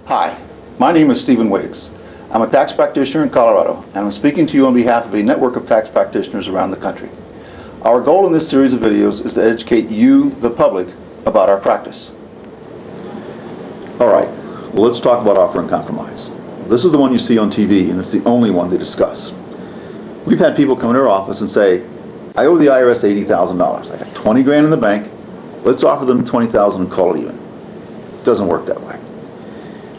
Hi, my name is Stephen Wiggs. I'm a tax practitioner in Colorado, and I'm speaking to you on behalf of a network of tax practitioners around the country. Our goal in this series of videos is to educate you, the public, about our practice. All right, well, let's talk about offer and compromise. This is the one you see on TV, and it's the only one they discuss. We've had people come into our office and say, I owe the IRS $80,000. I got 20 grand in the bank. Let's offer them 20,000 and call it even. It doesn't work that way.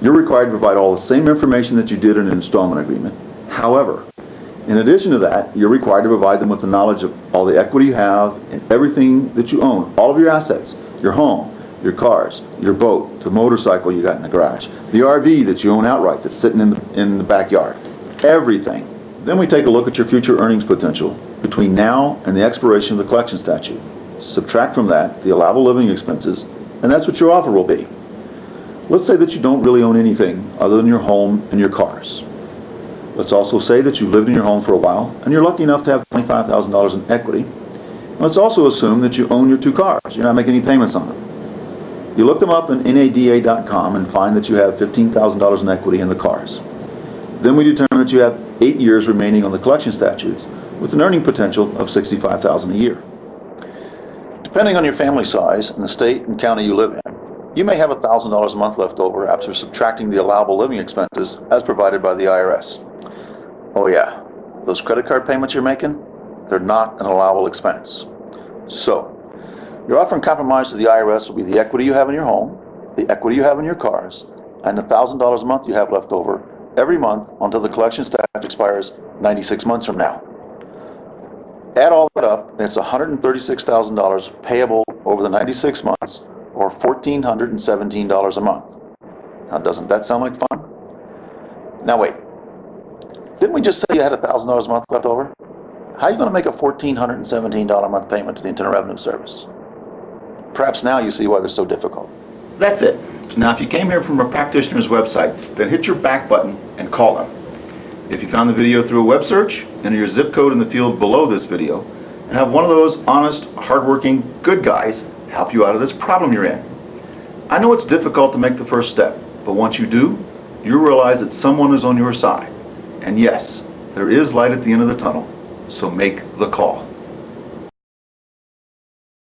You're required to provide all the same information that you did in an installment agreement. However, in addition to that, you're required to provide them with the knowledge of all the equity you have and everything that you own, all of your assets, your home, your cars, your boat, the motorcycle you got in the garage, the RV that you own outright that's sitting in the backyard, everything. Then we take a look at your future earnings potential between now and the expiration of the collection statute. Subtract from that the allowable living expenses, and that's what your offer will be. Let's say that you don't really own anything other than your home and your cars. Let's also say that you've lived in your home for a while and you're lucky enough to have $25,000 in equity. Let's also assume that you own your two cars. You're not making any payments on them. You look them up in NADA.com and find that you have $15,000 in equity in the cars. Then we determine that you have 8 years remaining on the collection statutes with an earning potential of $65,000 a year. Depending on your family size and the state and county you live in, you may have $1,000 a month left over after subtracting the allowable living expenses as provided by the IRS. Oh yeah, those credit card payments you're making, they're not an allowable expense. So, your offer and compromise to the IRS will be the equity you have in your home, the equity you have in your cars, and the $1,000 a month you have left over every month until the collection statute expires 96 months from now. Add all that up, and it's $136,000 payable over the 96 months, or $1,417 a month. Now, doesn't that sound like fun? Now wait, didn't we just say you had $1,000 a month left over? How are you going to make a $1,417 a month payment to the Internal Revenue Service? Perhaps now you see why they're so difficult. That's it. Now, if you came here from a practitioner's website, then hit your back button and call them. If you found the video through a web search, enter your zip code in the field below this video and have one of those honest, hardworking, good guys help you out of this problem you're in. I know it's difficult to make the first step, but once you do, you realize that someone is on your side. And yes, there is light at the end of the tunnel, so make the call.